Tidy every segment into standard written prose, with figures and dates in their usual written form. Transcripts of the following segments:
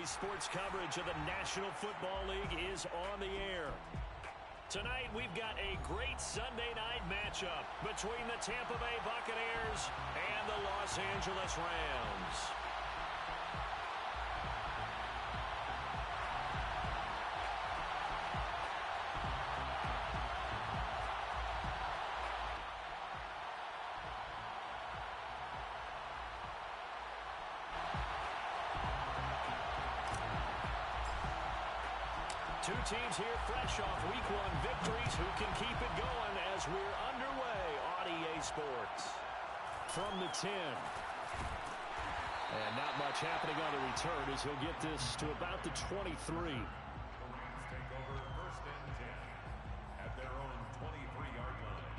NBC Sports coverage of the National Football League is on the air. Tonight, we've got a great Sunday night matchup between the Tampa Bay Buccaneers and the Los Angeles Rams. Two teams here fresh off Week 1 victories who can keep it going as we're underway on EA Sports. From the 10. And not much happening on the return as he'll get this to about the 23. The Rams take over 1st and 10 at their own 23-yard line.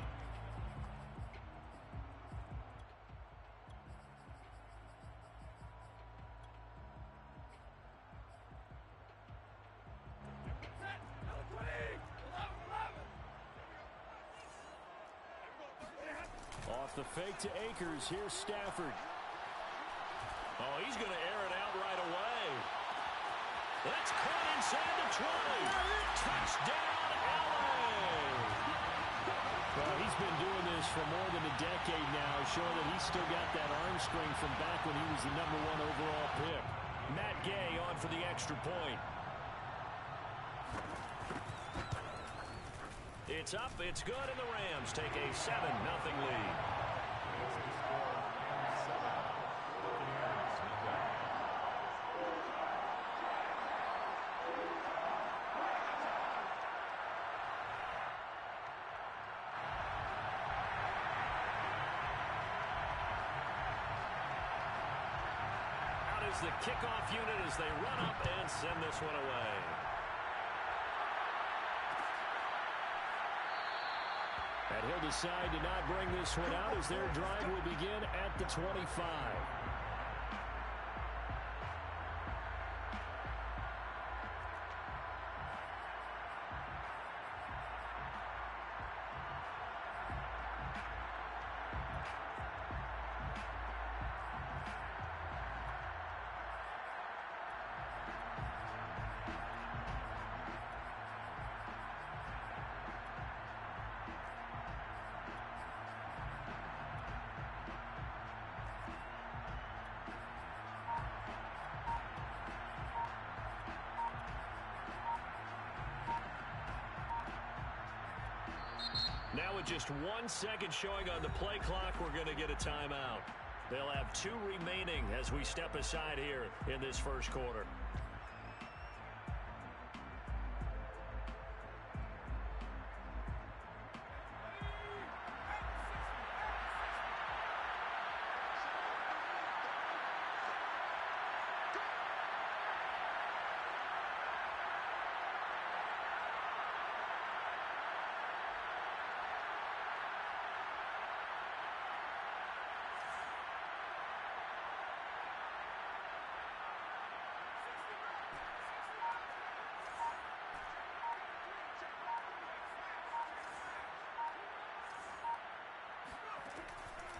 Off the fake to Akers. Here's Stafford. Oh, he's going to air it out right away. That's caught inside the 20. Touchdown, LA. Well, he's been doing this for more than a decade now, showing that he's still got that arm strength from back when he was the #1 overall pick. Matt Gay on for the extra point. It's up, it's good, and the Rams take a 7-0 lead. Out is the kickoff unit as they run up and send this one away. And he'll decide to not bring this one out as their drive will begin at the 25. Now with just 1 second showing on the play clock, we're going to get a timeout. They'll have 2 remaining as we step aside here in this first quarter.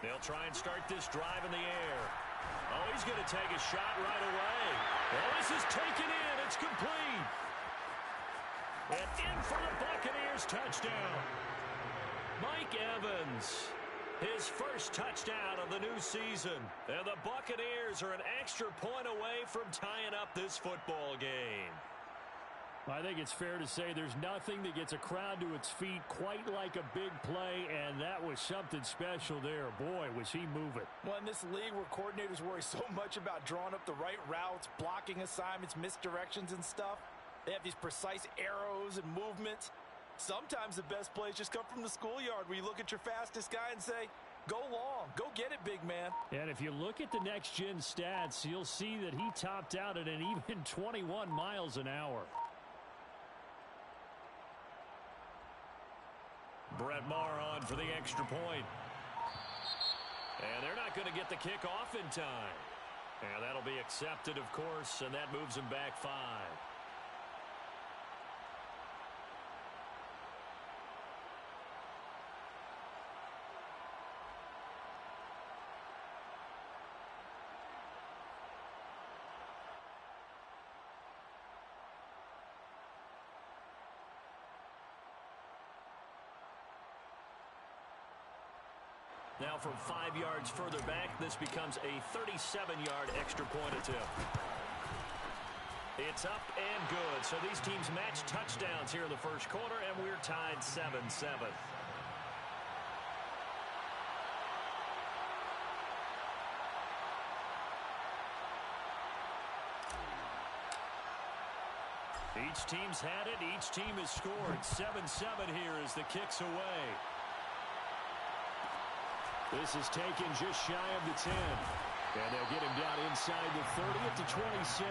They'll try and start this drive in the air. Oh, he's going to take a shot right away. Oh, this is taken in. It's complete. And in for the Buccaneers touchdown. Mike Evans, his first touchdown of the new season. And the Buccaneers are an extra point away from tying up this football game. I think it's fair to say there's nothing that gets a crowd to its feet quite like a big play, and that was something special there. Boy, was he moving. Well, in this league where coordinators worry so much about drawing up the right routes, blocking assignments, misdirections and stuff, they have these precise arrows and movements. Sometimes the best plays just come from the schoolyard where you look at your fastest guy and say, go long, go get it, big man. And if you look at the next-gen stats, you'll see that he topped out at an even 21 miles an hour. Brett Maher on for the extra point. And they're not going to get the kick off in time. And that'll be accepted, of course, and that moves them back 5. Now from 5 yards further back, this becomes a 37-yard extra point attempt. It's up and good. So these teams match touchdowns here in the first quarter, and we're tied 7-7. Each team's had it. Each team has scored. 7-7 here as the kick's away. This is taken just shy of the 10. And they'll get him down inside the 30 at the 27.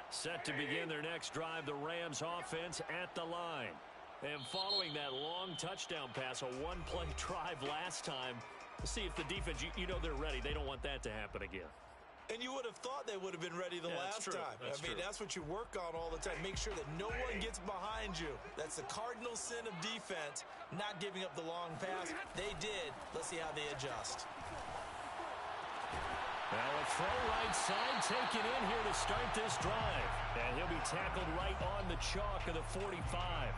Set to begin their next drive, the Rams offense at the line. And following that long touchdown pass, a one-play drive last time, let's see if the defense, you know they're ready. They don't want that to happen again. And you would have thought they would have been ready the last time. That's what you work on all the time. Make sure that no one gets behind you. That's the cardinal sin of defense, not giving up the long pass. They did. Let's see how they adjust. Now a throw right side taken in here to start this drive. And he'll be tackled right on the chalk of the 45.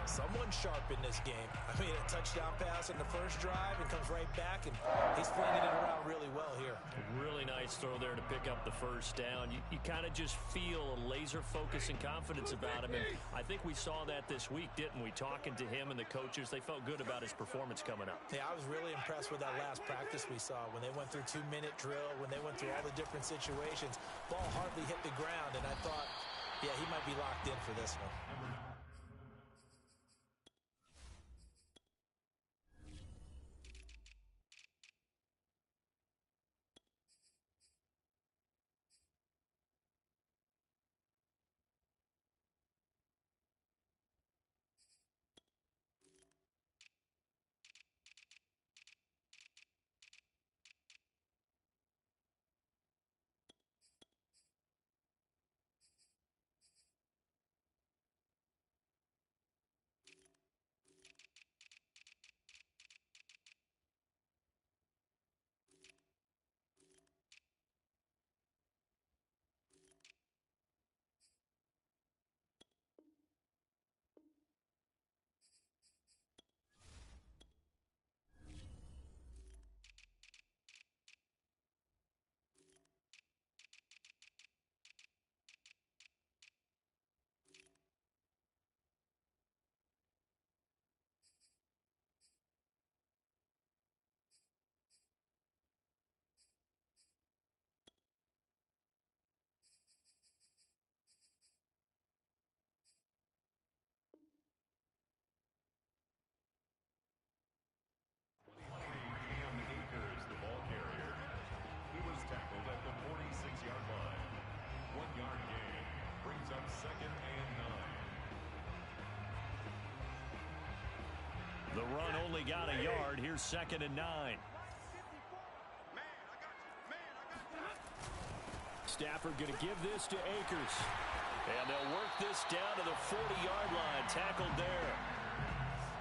Someone sharp in this game. I mean, a touchdown pass in the first drive and comes right back, and he's flinging it around really well here. Really nice throw there to pick up the first down. You kind of just feel a laser focus and confidence about him, and I think we saw that this week, didn't we? Talking to him and the coaches, they felt good about his performance coming up. Yeah, I was really impressed with that last practice we saw when they went through 2-minute drill, when they went through all the different situations. Ball hardly hit the ground, and I thought, yeah, he might be locked in for this one. The run only got a yard. Here's 2nd and 9. Stafford going to give this to Akers. And they'll work this down to the 40-yard line. Tackled there.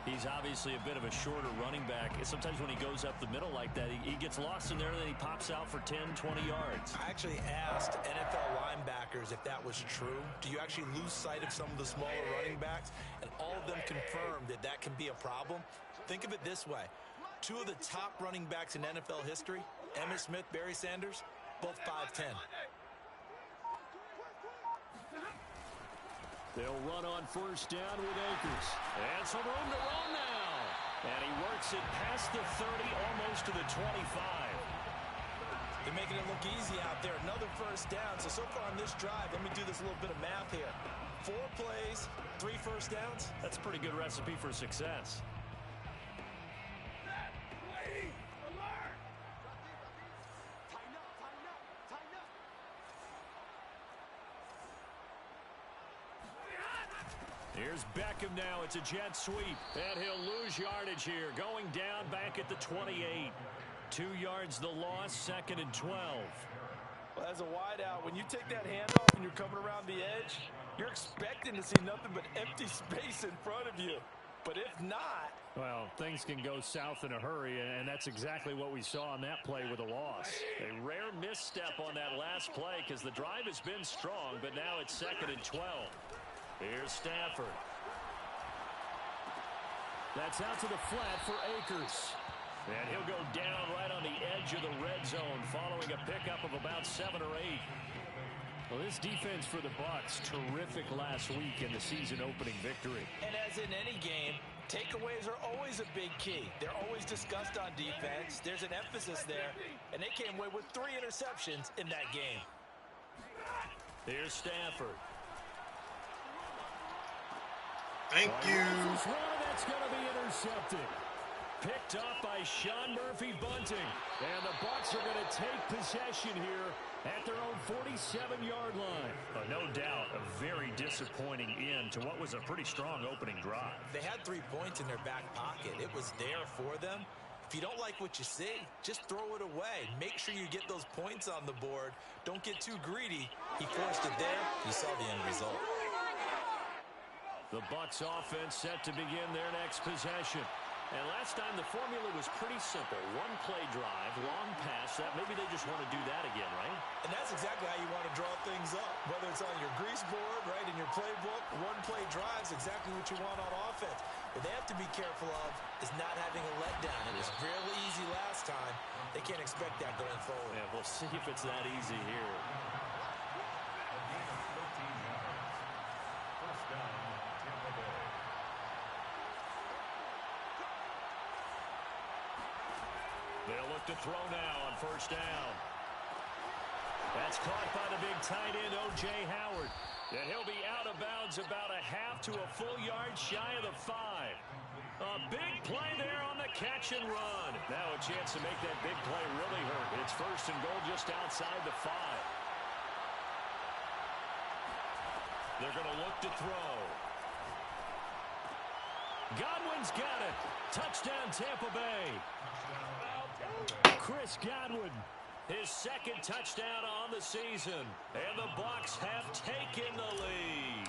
He's obviously a bit of a shorter running back. Sometimes when he goes up the middle like that, he gets lost in there, and then he pops out for 10, 20 yards. I actually asked NFL linebackers if that was true. Do you actually lose sight of some of the smaller running backs? And all of them confirmed that that can be a problem. Think of it this way. 2 of the top running backs in NFL history, Emmitt Smith, Barry Sanders, both 5'10". They'll run on first down with Akers. And some room to run now. And he works it past the 30, almost to the 25. They're making it look easy out there. Another first down. So far on this drive, let me do this little bit of math here. 4 plays, 3 first downs. That's a pretty good recipe for success. Here's Beckham now. It's a jet sweep. And he'll lose yardage here. Going down back at the 28. 2 yards the loss, 2nd and 12. Well, as a wideout, when you take that handoff and you're coming around the edge, You're expecting to see nothing but empty space in front of you. But if not... Well, things can go south in a hurry, and that's exactly what we saw on that play with a loss. A rare misstep on that last play because the drive has been strong, but now it's 2nd and 12. Here's Stafford. That's out to the flat for Akers. And he'll go down right on the edge of the red zone following a pickup of about 7 or 8. Well, this defense for the Bucs, terrific last week in the season-opening victory. And as in any game, takeaways are always a big key. They're always discussed on defense. There's an emphasis there, and they came away with 3 interceptions in that game. Here's Stafford. Thank you. That's going to be intercepted. Picked up by Sean Murphy-Bunting. And the Bucs are going to take possession here at their own 47-yard line. No doubt a very disappointing end to what was a pretty strong opening drive. They had 3 points in their back pocket. It was there for them. If you don't like what you see, just throw it away. Make sure you get those points on the board. Don't get too greedy. He forced it there. You saw the end result. The Bucs offense set to begin their next possession. And last time the formula was pretty simple. 1-play drive, long pass. That maybe they just want to do that again, right? And that's exactly how you want to draw things up. Whether it's on your grease board, right, in your playbook, 1-play drive is exactly what you want on offense. What they have to be careful of is not having a letdown. It was fairly easy last time. They can't expect that going forward. Yeah, we'll see if it's that easy here. They'll look to throw now on 1st down. That's caught by the big tight end, O.J. Howard. And he'll be out of bounds about a half to a full yard shy of the 5. A big play there on the catch and run. Now a chance to make that big play really hurt. It's 1st and goal just outside the 5. They're going to look to throw. Godwin's got it. Touchdown, Tampa Bay. Chris Godwin, his 2nd touchdown on the season. And the Bucs have taken the lead.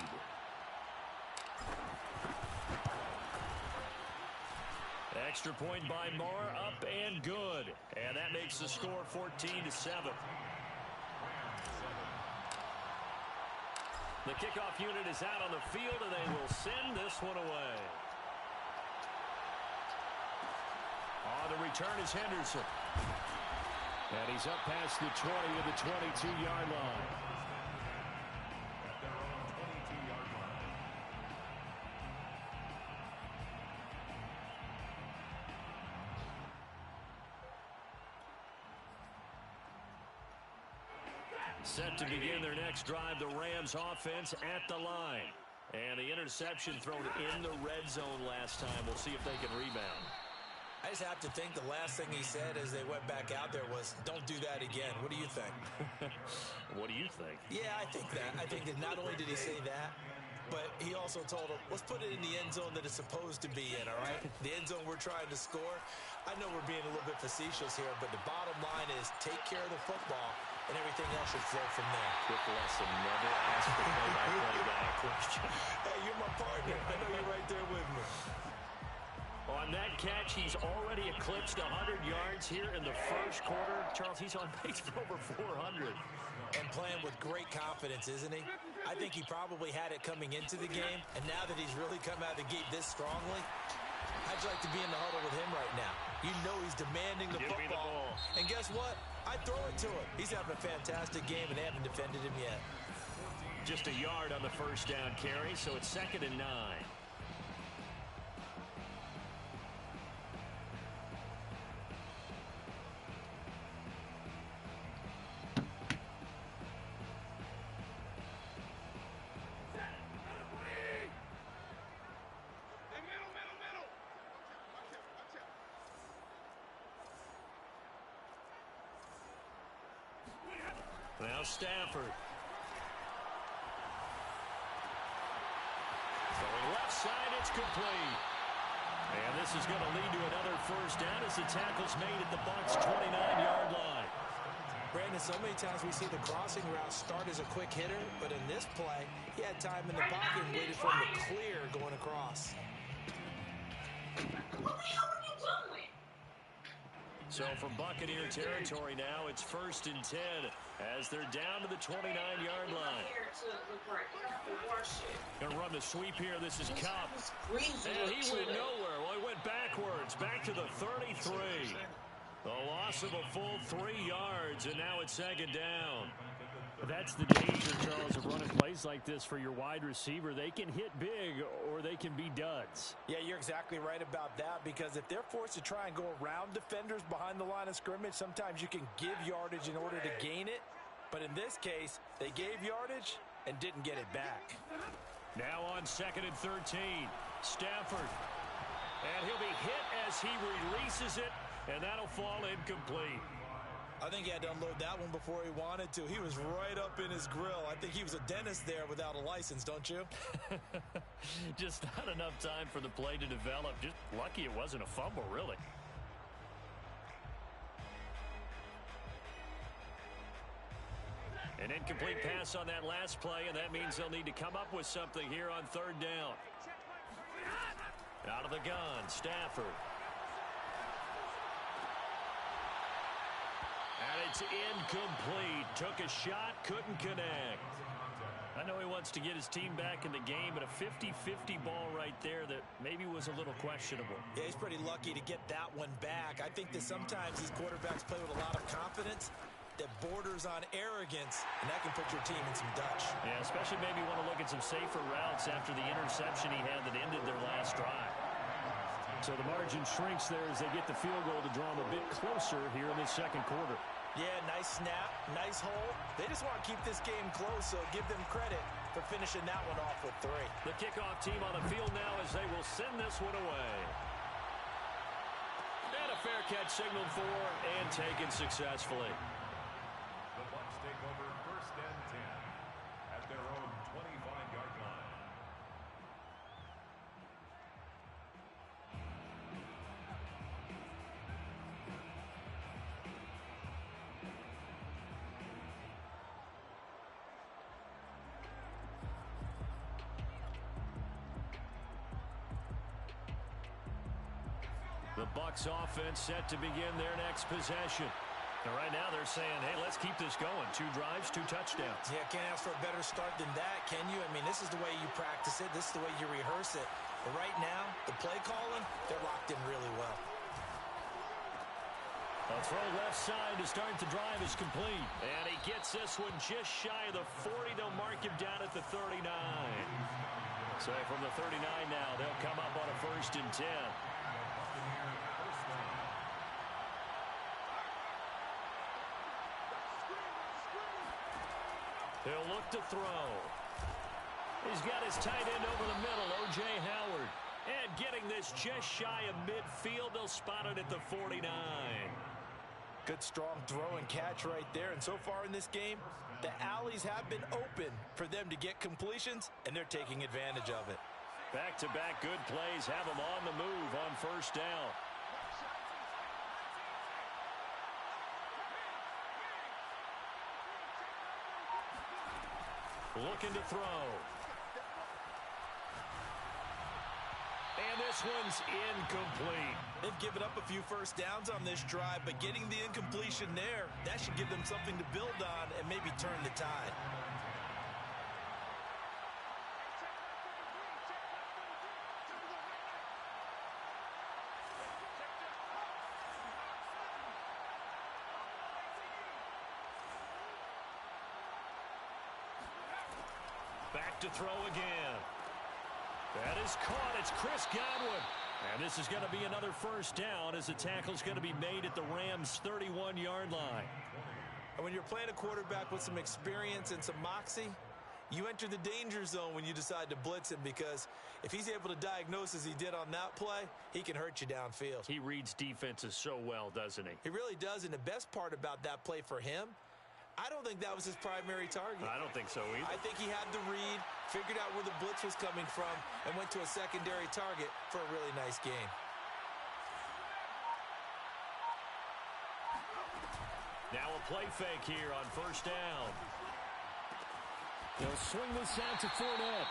Extra point by Moore, up and good. And that makes the score 14-7. The kickoff unit is out on the field, and they will send this one away. On the return is Henderson. And he's up past the 20 to the 22-yard line. At their own 22-yard line. Set to begin their next drive, the Rams offense at the line. And the interception thrown in the red zone last time. We'll see if they can rebound. I just have to think the last thing he said as they went back out there was, don't do that again. What do you think? What do you think? Yeah, I think that. I think that not only did he say that, but he also told him, let's put it in the end zone that it's supposed to be in, all right? The end zone we're trying to score. I know we're being a little bit facetious here, but the bottom line is take care of the football, and everything else should flow from there. Quick lesson, never ask the play-by-play guy a question. Hey, you're my partner. I know you're right there with me. On that catch, he's already eclipsed 100 yards here in the first quarter. Charles, he's on pace for over 400. And playing with great confidence, isn't he? I think he probably had it coming into the game, and now that he's really come out of the gate this strongly, how'd you like to be in the huddle with him right now? You know he's demanding the Give me the football. ball. And guess what? I'd throw it to him. He's having a fantastic game, and they haven't defended him yet. Just a yard on the 1st down carry, so it's 2nd and 9. Now Stafford. Throwing left side, it's complete. And this is going to lead to another 1st down as the tackle's made at the Bucs' 29-yard line. Brandon, so many times we see the crossing route start as a quick hitter, but in this play, he had time in the pocket and waited for him to clear going across. So from Buccaneer territory now, it's 1st and 10 as they're down to the 29-yard line. Going to run the sweep here. This is Kupp. And he went nowhere. Well, he went backwards, back to the 33. A loss of a full 3 yards, and now it's 2nd down. That's the danger, Charles, of running plays like this for your wide receiver. They can hit big or they can be duds. Yeah, you're exactly right about that, because if they're forced to try and go around defenders behind the line of scrimmage, sometimes you can give yardage in order to gain it. But in this case, they gave yardage and didn't get it back. Now on 2nd and 13, Stafford. And he'll be hit as he releases it, and that'll fall incomplete. I think he had to unload that one before he wanted to. He was right up in his grill. I think he was a dentist there without a license, don't you? Just not enough time for the play to develop. Just lucky it wasn't a fumble, really. An incomplete pass on that last play, and that means they'll need to come up with something here on 3rd down. Out of the gun, Stafford. And it's incomplete. Took a shot, couldn't connect. I know he wants to get his team back in the game, but a 50-50 ball right there that maybe was a little questionable. Yeah, he's pretty lucky to get that one back. I think that sometimes these quarterbacks play with a lot of confidence that borders on arrogance, and that can put your team in some Dutch. Yeah, especially maybe want to look at some safer routes after the interception he had that ended their last drive. So the margin shrinks there as they get the field goal to draw them a bit closer here in the 2nd quarter. Yeah, nice snap, nice hole. They just want to keep this game close, so give them credit for finishing that one off with 3. The kickoff team on the field now as they will send this one away. And a fair catch signaled for and taken successfully. The Bucs take over 1st and 10 at their own 25-yard line. The Bucs offense set to begin their next possession. And right now they're saying, hey, let's keep this going. 2 drives, 2 touchdowns. Yeah, can't ask for a better start than that, can you? I mean, this is the way you practice it. This is the way you rehearse it. But right now, the play calling, they're locked in really well. A throw left side to start the drive is complete. And he gets this one just shy of the 40. They'll mark him down at the 39. So from the 39 now, they'll come up on a 1st and 10. He'll look to throw. He's got his tight end over the middle, O.J. Howard. And getting this just shy of midfield, they'll spot it at the 49. Good, strong throw and catch right there. And so far in this game, the alleys have been open for them to get completions, and they're taking advantage of it. Back-to-back good plays have them on the move on 1st down. Looking to throw. And this one's incomplete. They've given up a few 1st downs on this drive, but getting the incompletion there, that should give them something to build on and maybe turn the tide. Back to throw again. That is caught. It's Chris Godwin. And this is going to be another 1st down as the tackle's going to be made at the Rams' 31-yard line. And when you're playing a quarterback with some experience and some moxie, you enter the danger zone when you decide to blitz him, because if he's able to diagnose as he did on that play, he can hurt you downfield. He reads defenses so well, doesn't he? He really does, and the best part about that play for him, I don't think that was his primary target. I don't think so either. I think he had the read, figured out where the blitz was coming from, and went to a secondary target for a really nice gain. Now a play fake here on first down. They'll swing this out to Fournette.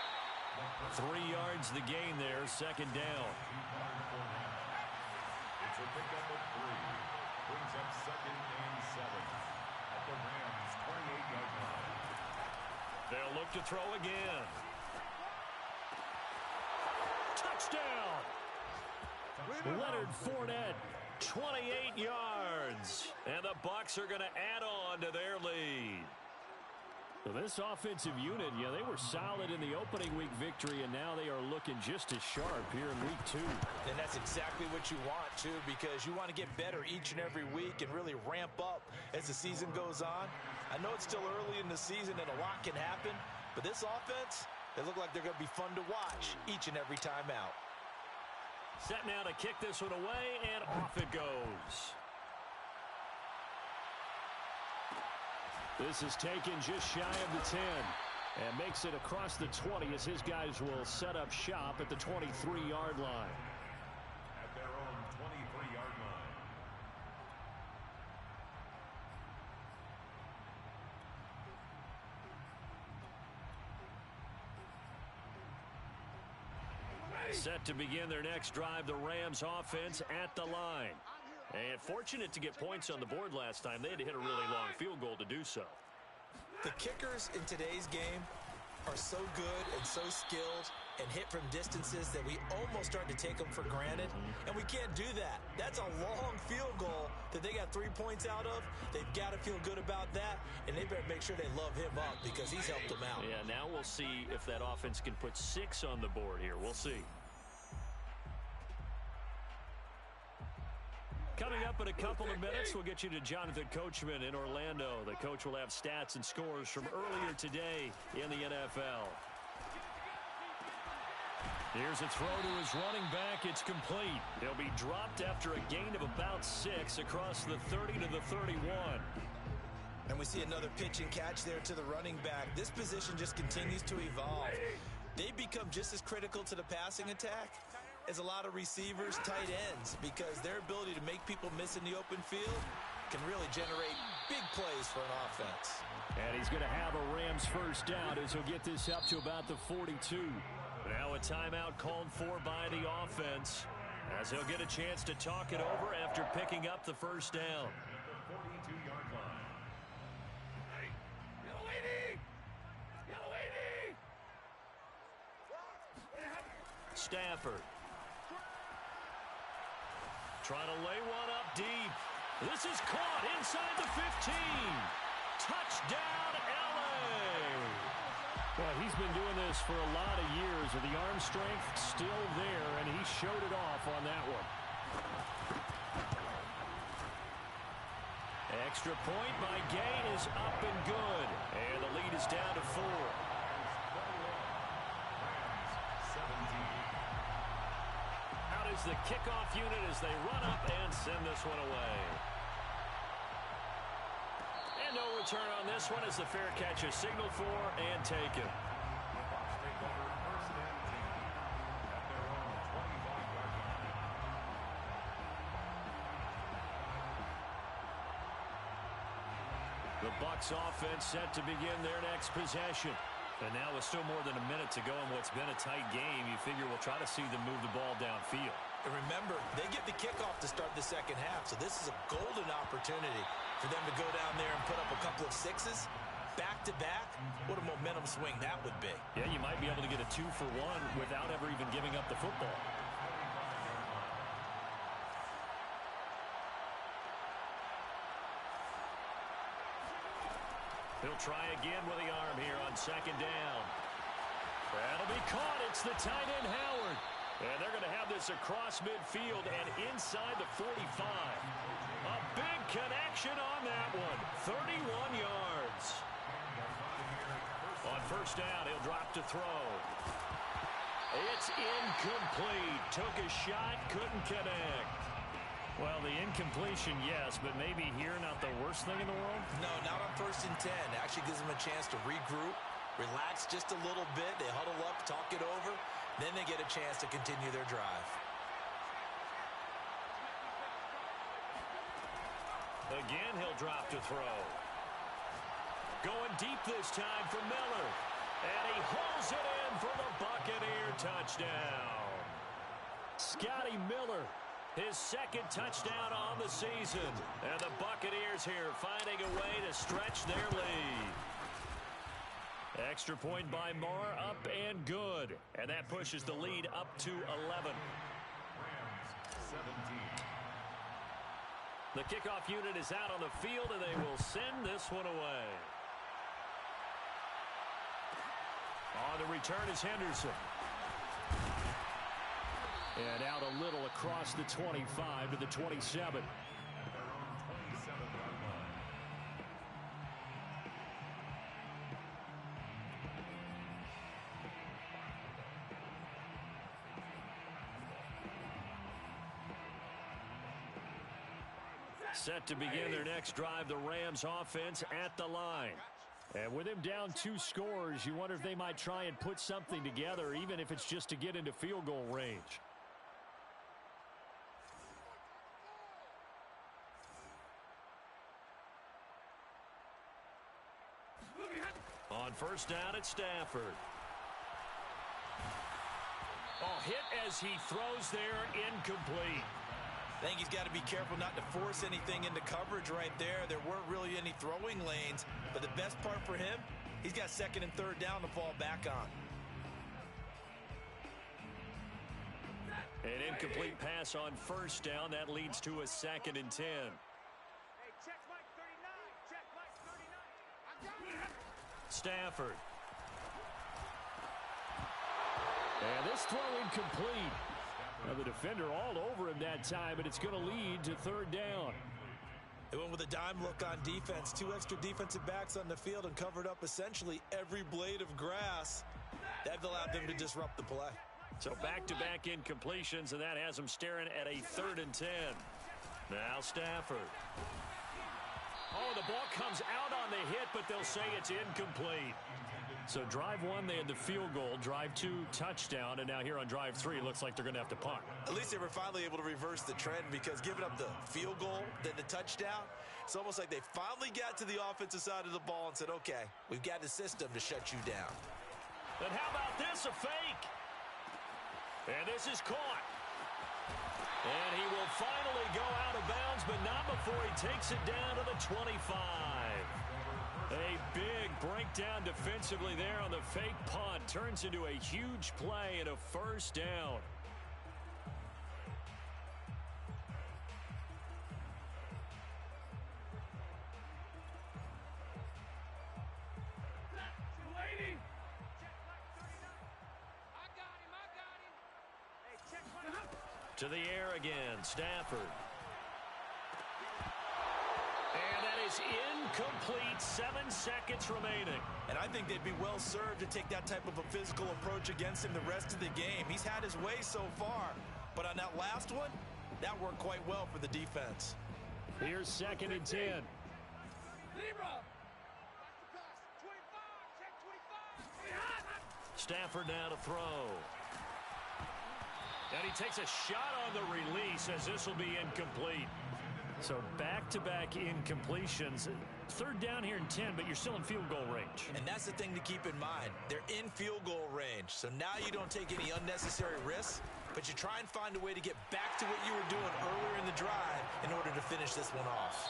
3 yards the gain there, second down. It's a pickup of 3. Brings up 2nd and 7 at the Rams' 28-yard line. They'll look to throw again. Touchdown! Leonard Fournette, 28 yards. And the Bucs are going to add on to their lead. So this offensive unit, they were solid in the opening week victory, and now they are looking just as sharp here in week 2. And that's exactly what you want, too, because you want to get better each and every week and really ramp up as the season goes on. I know it's still early in the season and a lot can happen, but this offense, they look like they're going to be fun to watch each and every time out. Set now to kick this one away, and off it goes. This is taken just shy of the 10 and makes it across the 20 as his guys will set up shop at the 23-yard line. At their own 23-yard line. Set to begin their next drive, the Rams offense at the line. And fortunate to get points on the board last time. They had to hit a really long field goal to do so. The kickers in today's game are so good and so skilled and hit from distances that we almost start to take them for granted. And we can't do that. That's a long field goal that they got 3 points out of. They've got to feel good about that, and they better make sure they love him up because he's helped them out. Yeah, now we'll see if that offense can put 6 on the board here. We'll see. Coming up in a couple of minutes, we'll get you to Jonathan Coachman in Orlando. The coach will have stats and scores from earlier today in the NFL. Here's a throw to his running back. It's complete. He'll be dropped after a gain of about 6 across the 30 to the 31. And we see another pitch and catch there to the running back. This position just continues to evolve. They become just as critical to the passing attack as a lot of receivers, tight ends, because their ability to make people miss in the open field can really generate big plays for an offense. And he's going to have a Rams first down as he'll get this up to about the 42. Now a timeout called for by the offense as he'll get a chance to talk it over after picking up the first down. The 42-yard line. Stafford. Trying to lay one up deep. This is caught inside the 15. Touchdown, LA. Well, he's been doing this for a lot of years, and the arm strength still there, and he showed it off on that one. Extra point by Gain is up and good. And the lead is down to 4. Out is the kickoff unit as they run up and send this one away. And no return on this one as the fair catch is signaled for and taken. The Bucs offense set to begin their next possession. And now with still more than a minute to go in what's been a tight game, you figure we'll try to see them move the ball downfield. And remember, they get the kickoff to start the second half, so this is a golden opportunity for them to go down there and put up a couple of 6s back-to-back. What a momentum swing that would be. Yeah, you might be able to get a 2-for-1 without ever even giving up the football. He'll try again with the arm here on second down. That'll be caught. It's the tight end, Howard. And they're going to have this across midfield and inside the 45. A big connection on that one. 31 yards. On first down, he'll drop to throw. It's incomplete. Took a shot, couldn't connect. Well, the incompletion, yes, but maybe here not the worst thing in the world? No, not on 1st and 10. It actually gives them a chance to regroup, relax just a little bit. They huddle up, talk it over. Then they get a chance to continue their drive. Again, he'll drop to throw. Going deep this time for Miller. And he hauls it in for the Buccaneer touchdown. Scotty Miller, his second touchdown on the season. And the Buccaneers here finding a way to stretch their lead. Extra point by Moore, up and good. And that pushes the lead up to 11. Rams 17. The kickoff unit is out on the field, and they will send this one away. On the return is Henderson. And out a little across the 25 to the 27. At their own 27-yard line. Set to begin their next drive, the Rams offense at the line. And with him down 2 scores, you wonder if they might try and put something together, even if it's just to get into field goal range. On first down, it's Stafford. Oh, hit as he throws there, incomplete. I think he's got to be careful not to force anything into coverage right there. There weren't really any throwing lanes, but the best part for him, he's got second and third down to fall back on. An incomplete pass on first down. That leads to a 2nd and 10. Hey, check Mike 39. Check Mike 39. I got it. Stafford. And this throw incomplete. Now the defender all over him that time, and it's going to lead to third down. They went with a dime look on defense. 2 extra defensive backs on the field and covered up essentially every blade of grass. That allowed them to disrupt the play. So back-to-back incompletions, and that has them staring at a 3rd and 10. Now Stafford. Oh, the ball comes out on the hit, but they'll say it's incomplete. So drive 1, they had the field goal. Drive 2, touchdown. And now here on drive 3, looks like they're going to have to punt. At least they were finally able to reverse the trend, because giving up the field goal, then the touchdown, it's almost like they finally got to the offensive side of the ball and said, okay, we've got the system to shut you down. And how about this, a fake? And this is caught. And he will finally go out of bounds, but not before he takes it down to the 25. A big breakdown defensively there on the fake punt. Turns into a huge play and a first down. To the air again, Stafford. And that is incomplete, 7 seconds remaining. And I think they'd be well served to take that type of a physical approach against him the rest of the game. He's had his way so far, but on that last one, that worked quite well for the defense. Here's 2nd and 10. Stafford now to throw. And he takes a shot on the release, as this will be incomplete. So back-to-back incompletions. 3rd down here in 10, but you're still in field goal range. And that's the thing to keep in mind. They're in field goal range. So now you don't take any unnecessary risks, but you try and find a way to get back to what you were doing earlier in the drive in order to finish this one off.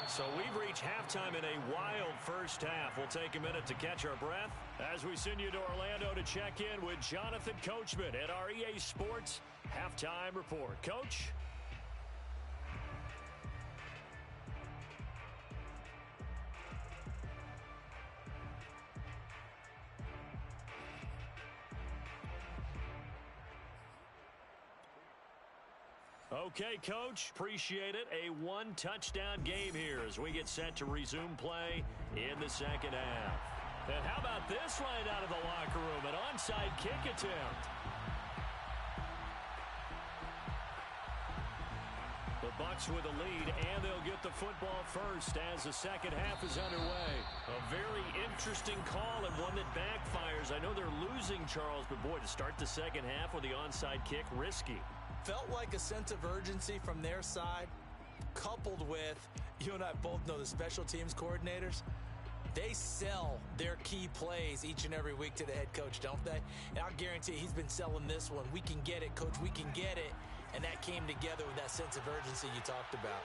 So we've reached halftime in a wild first half. We'll take a minute to catch our breath as we send you to Orlando to check in with Jonathan Coachman at our EA Sports Halftime Report. Coach? Okay, Coach, appreciate it. A 1-touchdown game here as we get set to resume play in the second half. And how about this right out of the locker room? An onside kick attempt. The Bucs with the lead, and they'll get the football first as the second half is underway. A very interesting call and one that backfires. I know they're losing, Charles, but boy, to start the second half with the onside kick, risky. Felt like a sense of urgency from their side, coupled with, you and I both know the special teams coordinators, they sell their key plays each and every week to the head coach, don't they? And I'll guarantee he's been selling this one. We can get it, coach, we can get it. And that came together with that sense of urgency you talked about.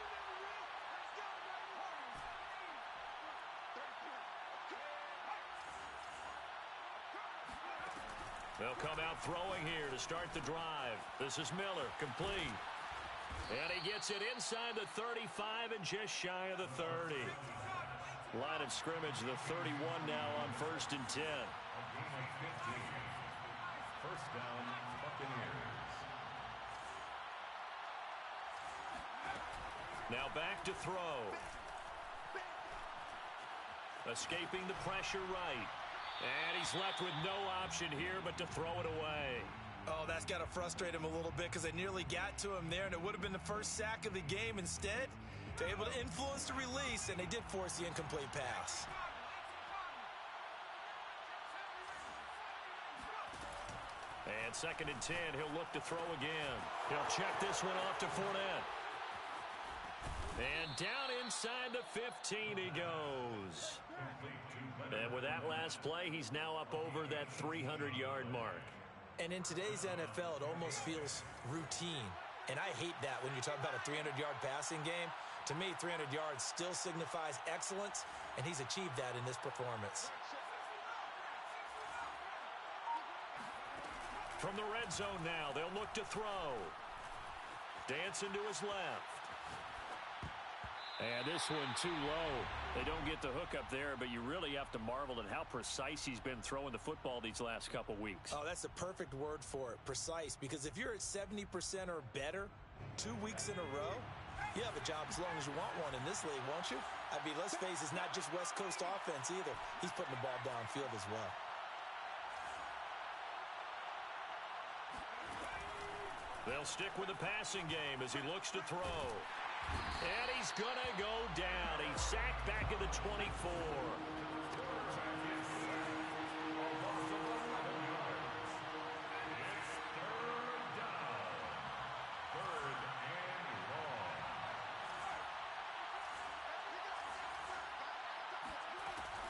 They'll come out throwing here to start the drive. This is Miller, complete. And he gets it inside the 35 and just shy of the 30. Line of scrimmage, the 31 now on 1st and 10. First down, Buccaneers. Now back to throw. Escaping the pressure right. And he's left with no option here but to throw it away. Oh, that's got to frustrate him a little bit because they nearly got to him there, and it would have been the first sack of the game. Instead, they're able to influence the release, and they did force the incomplete pass. And 2nd and 10, he'll look to throw again. He'll check this one off to Fournette. And down inside the 15 he goes. And with that last play, he's now up over that 300-yard mark. And in today's NFL, it almost feels routine. And I hate that when you talk about a 300-yard passing game. To me, 300 yards still signifies excellence, and he's achieved that in this performance. From the red zone now, they'll look to throw. Dancing to his left. And this one too low. They don't get the hook up there, but you really have to marvel at how precise he's been throwing the football these last couple weeks. Oh, that's the perfect word for it, precise, because if you're at 70% or better 2 weeks in a row, you have a job as long as you want one in this league, won't you? I mean, let's face it, it's not just West Coast offense either. He's putting the ball downfield as well. They'll stick with the passing game as he looks to throw. And he's going to go down. He's sacked back at the 24.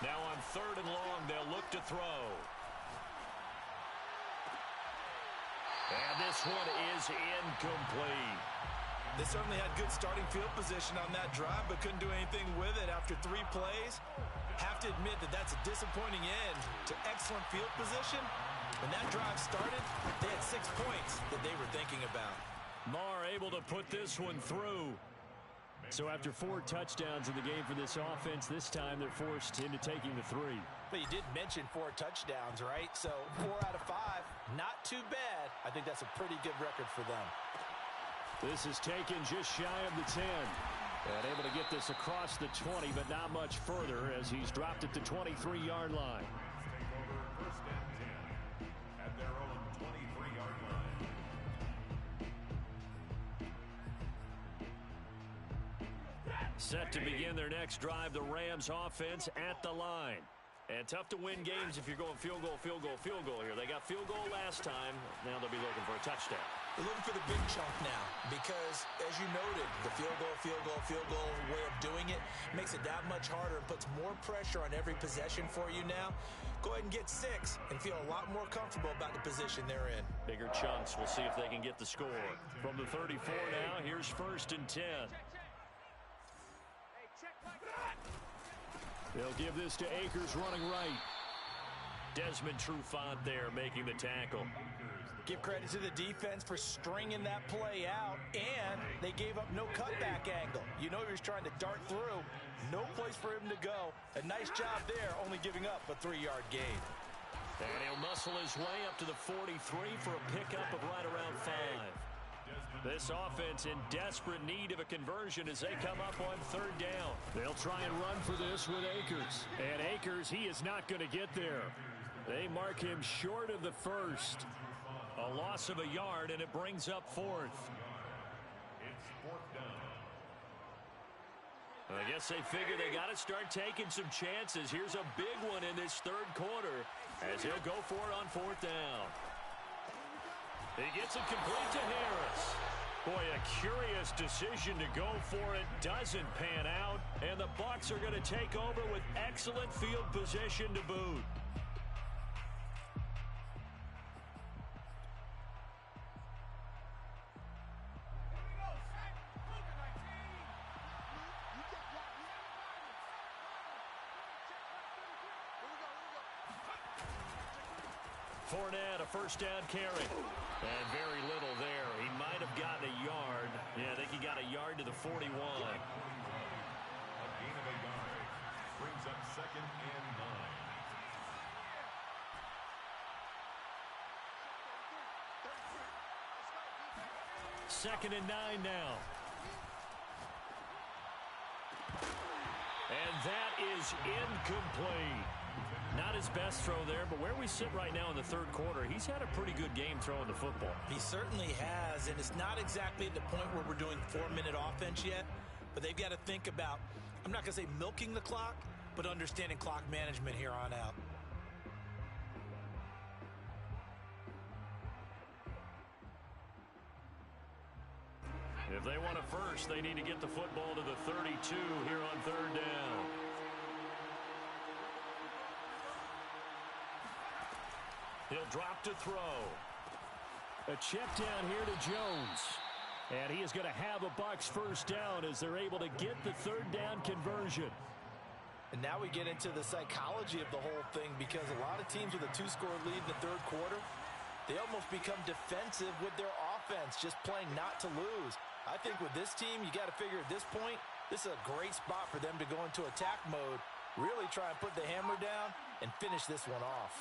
Now on 3rd and long, they'll look to throw. And this one is incomplete. They certainly had good starting field position on that drive, but couldn't do anything with it after 3 plays. Have to admit that that's a disappointing end to excellent field position. When that drive started, they had 6 points that they were thinking about. Maher able to put this one through. So after 4 touchdowns in the game for this offense, this time they're forced into taking the 3. But you did mention 4 touchdowns, right? So 4 out of 5, not too bad. I think that's a pretty good record for them. This is taken just shy of the 10. And able to get this across the 20, but not much further as he's dropped at the 23-yard line. Take over 1st and 10 at their own 23-yard line. Set to begin their next drive, the Rams offense at the line. And tough to win games if you're going field goal, field goal, field goal here. They got field goal last time. Now they'll be looking for a touchdown. They're looking for the big chunk now because, as you noted, the field goal way of doing it makes it that much harder and puts more pressure on every possession for you now. Go ahead and get 6 and feel a lot more comfortable about the position they're in. Bigger chunks. We'll see if they can get the score. From the 34 now, here's 1st and 10. They'll give this to Akers running right. Desmond Trufant there making the tackle. Give credit to the defense for stringing that play out, and they gave up no cutback angle. You know he was trying to dart through. No place for him to go. A nice job there, only giving up a 3-yard gain. And he'll muscle his way up to the 43 for a pickup of right around 5. This offense in desperate need of a conversion as they come up on 3rd down. They'll try and run for this with Akers. And Akers, he is not going to get there. They mark him short of the 1st. A loss of a yard, and it brings up 4th. It's 4th down. I guess they figure they got to start taking some chances. Here's a big one in this 3rd quarter as he'll go for it on 4th down. He gets it complete to Harris. Boy, a curious decision to go for it. Doesn't pan out. And the Bucs are going to take over with excellent field position to boot. Fournette, a first down carry. And very little there. He might have gotten a yard. Yeah, I think he got a yard to the 41. A gain of a yard. Brings up 2nd and 9. 2nd and 9 now. And that is incomplete. Not his best throw there, but where we sit right now in the third quarter, he's had a pretty good game throwing the football. He certainly has, and it's not exactly at the point where we're doing 4-minute offense yet, but they've got to think about, I'm not going to say milking the clock, but understanding clock management here on out. If they want a first, they need to get the football to the 32 here on 3rd down. He'll drop to throw. A check down here to Jones. And he is going to have a Bucs first down as they're able to get the 3rd down conversion. And now we get into the psychology of the whole thing, because a lot of teams with a 2-score lead in the third quarter, they almost become defensive with their offense, just playing not to lose. I think with this team, you got to figure at this point, this is a great spot for them to go into attack mode, really try and put the hammer down and finish this one off.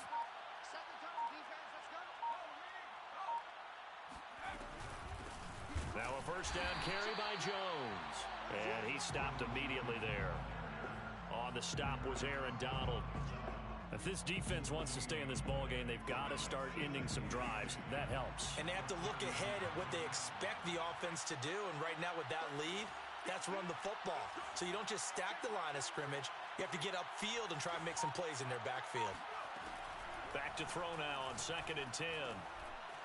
Now a first down carry by Jones. And he stopped immediately there. On the stop was Aaron Donald. If this defense wants to stay in this ballgame, they've got to start ending some drives. That helps. And they have to look ahead at what they expect the offense to do. And right now with that lead, that's run the football. So you don't just stack the line of scrimmage. You have to get upfield and try and make some plays in their backfield. Back to throw now on 2nd and 10.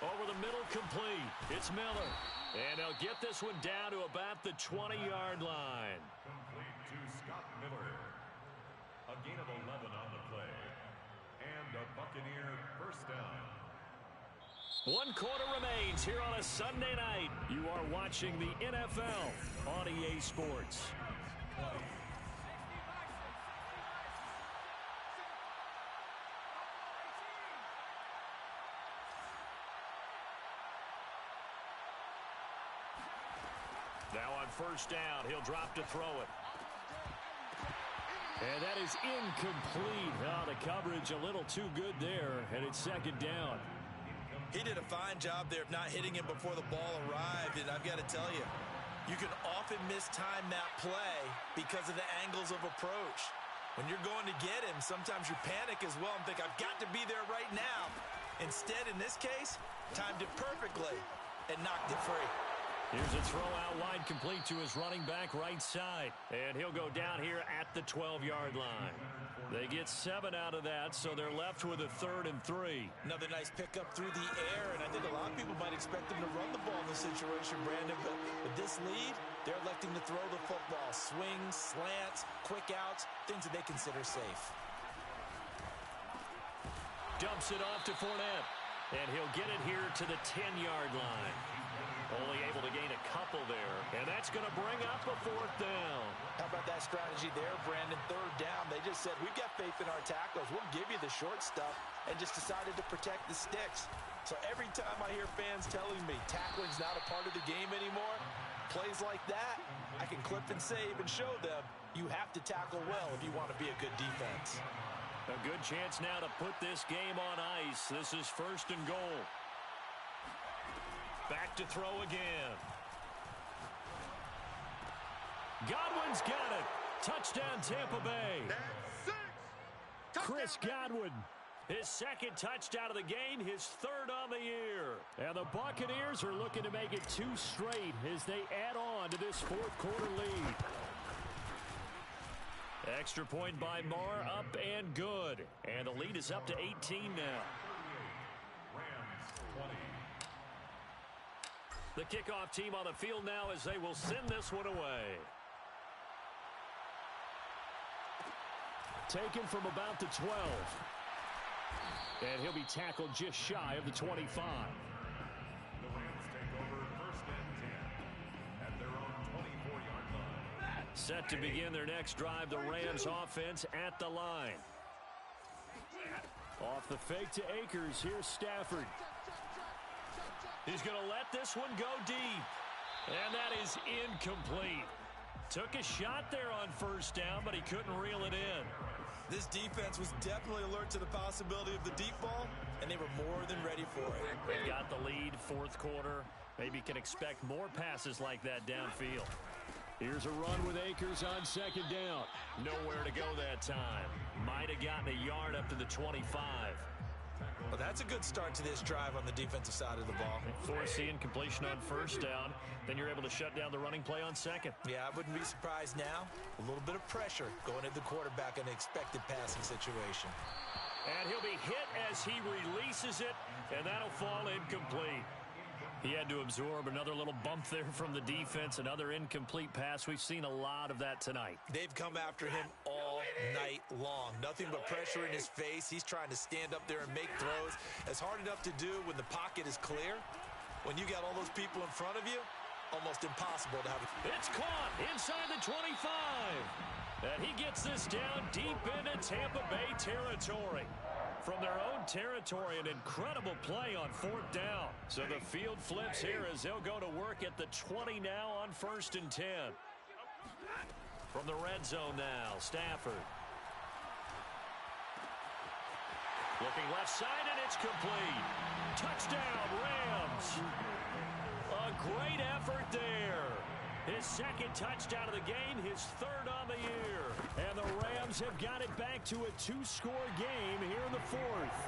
Over the middle, complete. It's Miller. And they'll get this one down to about the 20-yard line. Complete to Scott Miller. A gain of 11 on the play. And a Buccaneer first down. 1 quarter remains here on a Sunday night. You are watching the NFL on EA Sports. Now on first down, he'll drop to throw it. And that is incomplete. Oh, the coverage a little too good there, and it's 2nd down. He did a fine job there of not hitting him before the ball arrived, and I've got to tell you, you can often mistime that play because of the angles of approach. When you're going to get him, sometimes you panic as well and think, I've got to be there right now. Instead, in this case, timed it perfectly and knocked it free. Here's a throw out wide, complete to his running back right side. And he'll go down here at the 12-yard line. They get 7 out of that, so they're left with a 3rd and 3. Another nice pickup through the air, and I think a lot of people might expect them to run the ball in this situation, Brandon. But with this lead, they're electing to throw the football. Swings, slants, quick outs, things that they consider safe. Dumps it off to Fournette. And he'll get it here to the 10-yard line. Only able to gain a couple there. And that's going to bring up a 4th down. How about that strategy there, Brandon? 3rd down. They just said, we've got faith in our tackles. We'll give you the short stuff, and just decided to protect the sticks. So every time I hear fans telling me tackling's not a part of the game anymore, plays like that, I can clip and save and show them you have to tackle well if you want to be a good defense. A good chance now to put this game on ice. This is 1st and goal. Back to throw again. Godwin's got it. Touchdown, Tampa Bay. Chris Godwin, his 2nd touchdown of the game, his 3rd on the year. And the Buccaneers are looking to make it 2 straight as they add on to this 4th quarter lead. Extra point by Marr, up and good. And the lead is up to 18 now. Rams 20. The kickoff team on the field now as they will send this one away. Taken from about the 12. And he'll be tackled just shy of the 25. The Rams take over 1st and 10 at their own 24-yard line. Set to begin their next drive, the Rams offense at the line. Off the fake to Akers, here's Stafford. He's going to let this one go deep. And that is incomplete. Took a shot there on 1st down, but he couldn't reel it in. This defense was definitely alert to the possibility of the deep ball, and they were more than ready for it. They've got the lead, 4th quarter. Maybe can expect more passes like that downfield. Here's a run with Akers on 2nd down. Nowhere to go that time. Might have gotten a yard up to the 25. Well, that's a good start to this drive on the defensive side of the ball. Force the incompletion on 1st down. Then you're able to shut down the running play on 2nd. Yeah, I wouldn't be surprised now. A little bit of pressure going at the quarterback in an expected passing situation. And he'll be hit as he releases it, and that'll fall incomplete. He had to absorb another little bump there from the defense, another incomplete pass. We've seen a lot of that tonight. They've come after him all night long. Nothing but pressure in his face. He's trying to stand up there and make throws. It's hard enough to do when the pocket is clear. When you got all those people in front of you, almost impossible to have it. It's caught inside the 25. And he gets this down deep into Tampa Bay territory. From their own territory, an incredible play on 4th down. So the field flips here as they'll go to work at the 20 now on 1st and 10. From the red zone now, Stafford. Looking left side, and it's complete. Touchdown, Rams. A great effort there. His 2nd touchdown of the game, his 3rd on the year. And the Rams have got it back to a 2-score game here in the 4th.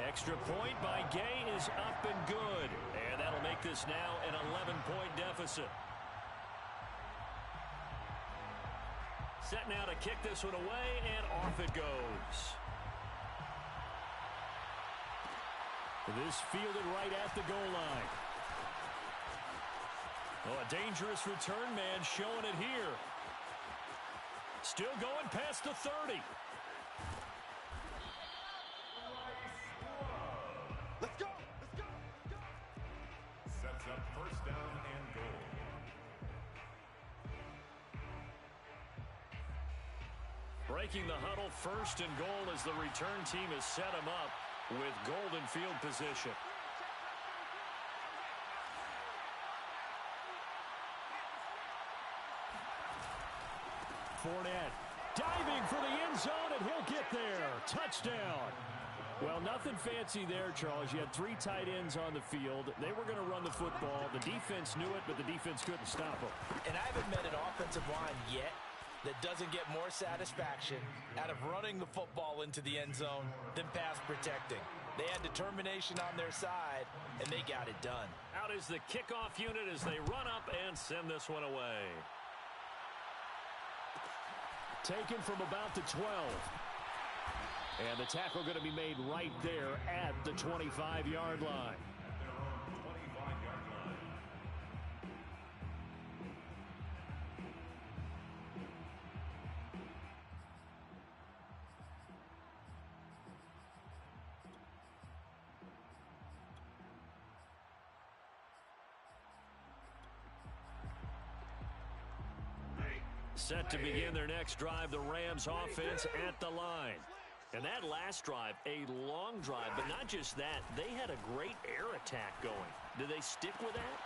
Extra point by Gay is up and good. And that'll make this now an 11-point deficit. Set now to kick this one away, and off it goes. This fielded right at the goal line. Oh, a dangerous return man showing it here. Still going past the 30. Let's go! Let's go! Sets up 1st down and goal. Breaking the huddle, 1st and goal as the return team has set him up with golden field position. Fournette diving for the end zone, and he'll get there. Touchdown. Well, nothing fancy there, Charles. You had 3 tight ends on the field. They were going to run the football. The defense knew it, but the defense couldn't stop them. And I haven't met an offensive line yet that doesn't get more satisfaction out of running the football into the end zone than pass protecting. They had determination on their side, and they got it done. Out is the kickoff unit as they run up and send this one away. Taken from about the 12. And the tackle going to be made right there at the 25-yard line. Set to begin their next drive, the Rams offense at the line. And that last drive, a long drive, but not just that. They had a great air attack going. Do they stick with that?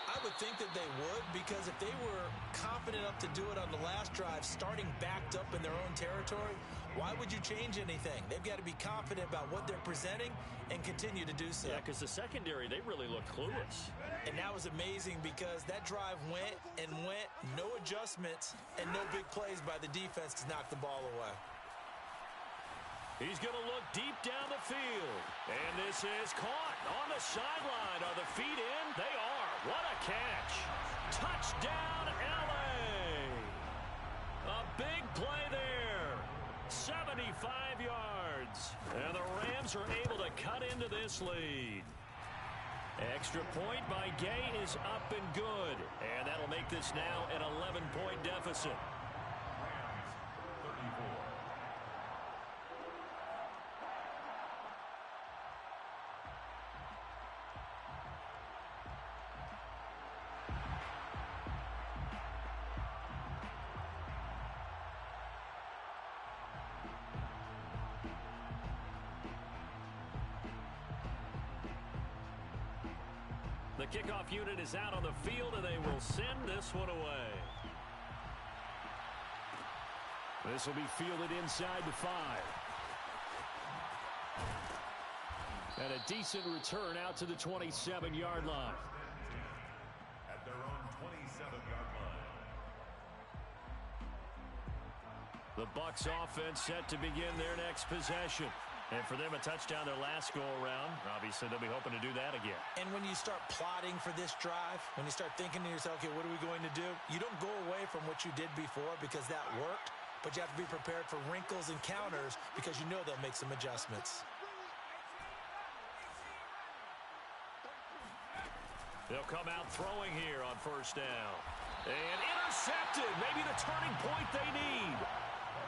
I would think that they would, because if they were confident enough to do it on the last drive, starting backed up in their own territory, why would you change anything? They've got to be confident about what they're presenting and continue to do so. Yeah, because the secondary, they really looked clueless. And that was amazing because that drive went and went, no adjustments, and no big plays by the defense to knock the ball away. He's going to look deep down the field. And this is caught on the sideline. Are the feet in? They are. What a catch. Touchdown, L.A. A big play there. 75 yards. And the Rams are able to cut into this lead. Extra point by Gay is up and good. And that'll make this now an 11-point deficit. Rams 34. The kickoff unit is out on the field, and they will send this one away. This will be fielded inside the 5. And a decent return out to the 27-yard line. At their own 27-yard line. The Bucs offense set to begin their next possession. And for them, a touchdown their last go-around. Obviously, they'll be hoping to do that again. And when you start plotting for this drive, when you start thinking to yourself, okay, what are we going to do? You don't go away from what you did before because that worked, but you have to be prepared for wrinkles and counters because you know they'll make some adjustments. They'll come out throwing here on first down. And intercepted. Maybe the turning point they need.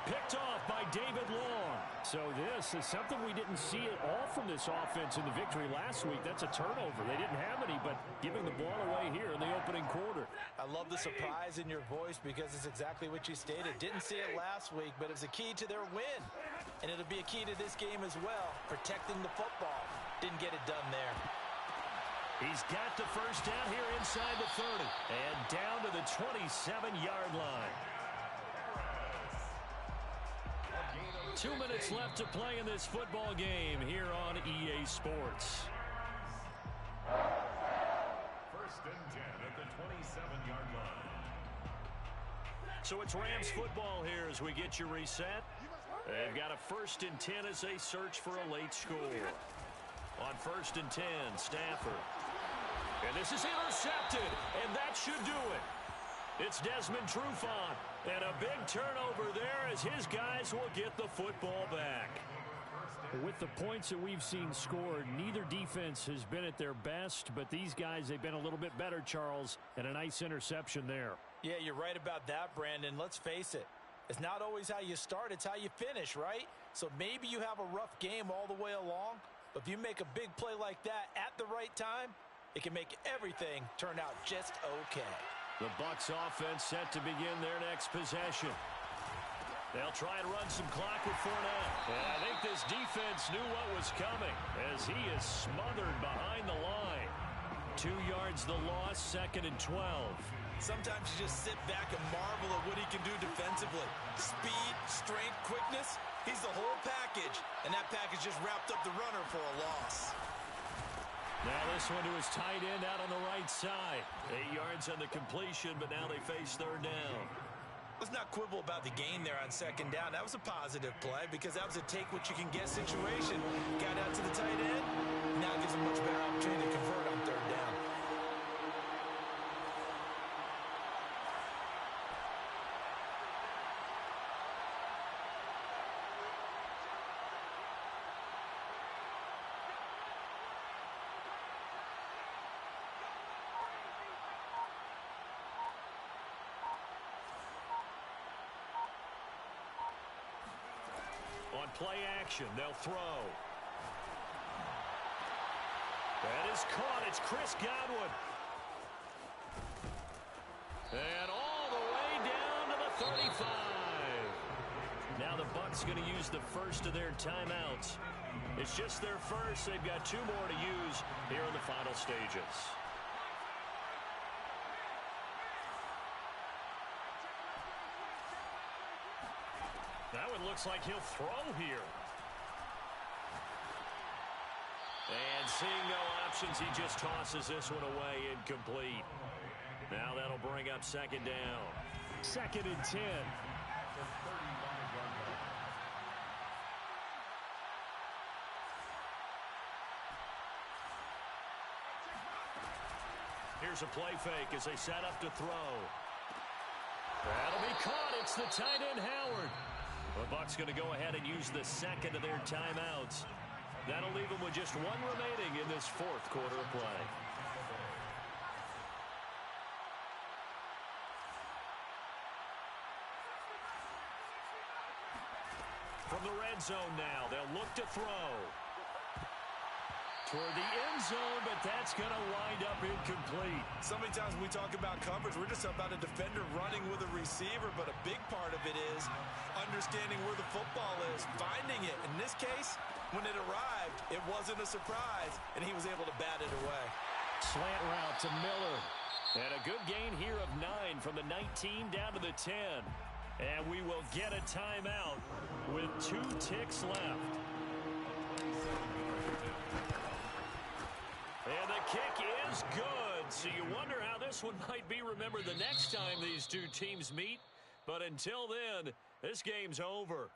Picked off by David Long. So this is something we didn't see at all from this offense in the victory last week. That's a turnover. They didn't have any, but giving the ball away here in the opening quarter. I love the surprise in your voice because it's exactly what you stated. Didn't see it last week, but it was a key to their win. And it'll be a key to this game as well, protecting the football. Didn't get it done there. He's got the first down here inside the 30 and down to the 27-yard line. 2 minutes left to play in this football game here on EA Sports. First and 10 at the 27-yard line. So it's Rams football here as we get you reset. They've got a first and 10 as they search for a late score. On first and 10, Stafford. And this is intercepted, and that should do it. It's Desmond Trufant, and a big turnover there as his guys will get the football back. With the points that we've seen scored, neither defense has been at their best, but these guys, they've been a little bit better, Charles, and a nice interception there. Yeah, you're right about that, Brandon. Let's face it. It's not always how you start, it's how you finish, right? So maybe you have a rough game all the way along, but if you make a big play like that at the right time, it can make everything turn out just okay. The Bucs offense set to begin their next possession. They'll try and run some clock with Fournette. And I think this defense knew what was coming as he is smothered behind the line. 2 yards the loss, second and 12. Sometimes you just sit back and marvel at what he can do defensively. Speed, strength, quickness, he's the whole package. And that package just wrapped up the runner for a loss. Now this one to his tight end out on the right side. 8 yards on the completion, but now they face third down. Let's not quibble about the gain there on second down. That was a positive play because that was a take-what-you-can-get situation. Got out to the tight end. Now it gives him much better opportunity to convert on third down. On play action, they'll throw. That is caught. It's Chris Godwin. And all the way down to the 35. Now the Bucs going to use the first of their timeouts. It's just their first. They've got 2 more to use here in the final stages. That one looks like he'll throw here. And seeing no options, he just tosses this one away incomplete. Now that'll bring up second down. Second and 10. Here's a play fake as they set up to throw. That'll be caught. It's the tight end, Howard. The Bucs going to go ahead and use the second of their timeouts. That'll leave them with just one remaining in this fourth quarter of play. From the red zone now, they'll look to throw. Toward the end zone, but that's going to wind up incomplete. So many times when we talk about coverage, we're just about a defender running with a receiver, but a big part of it is understanding where the football is, finding it. In this case, when it arrived, it wasn't a surprise, and he was able to bat it away. Slant route to Miller. And a good gain here of 9 from the 19 down to the 10. And we will get a timeout with 2 ticks left. And the kick is good. So you wonder how this one might be remembered the next time these two teams meet. But until then, this game's over.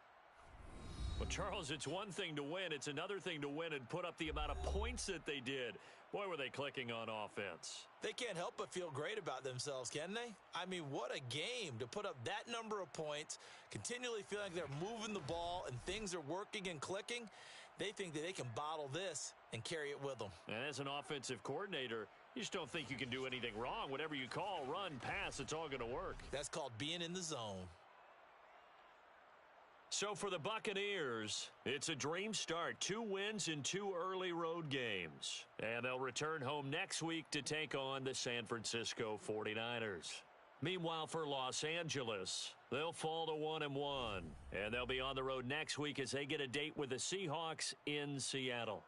Well, Charles, it's one thing to win. It's another thing to win and put up the amount of points that they did. Boy, were they clicking on offense. They can't help but feel great about themselves, can they? I mean, what a game to put up that number of points, continually feeling like they're moving the ball and things are working and clicking. They think that they can bottle this and carry it with them. And as an offensive coordinator, you just don't think you can do anything wrong. Whatever you call, run, pass, it's all going to work. That's called being in the zone. So for the Buccaneers, it's a dream start. 2 wins in 2 early road games. And they'll return home next week to take on the San Francisco 49ers. Meanwhile, for Los Angeles, they'll fall to 1-1. And they'll be on the road next week as they get a date with the Seahawks in Seattle.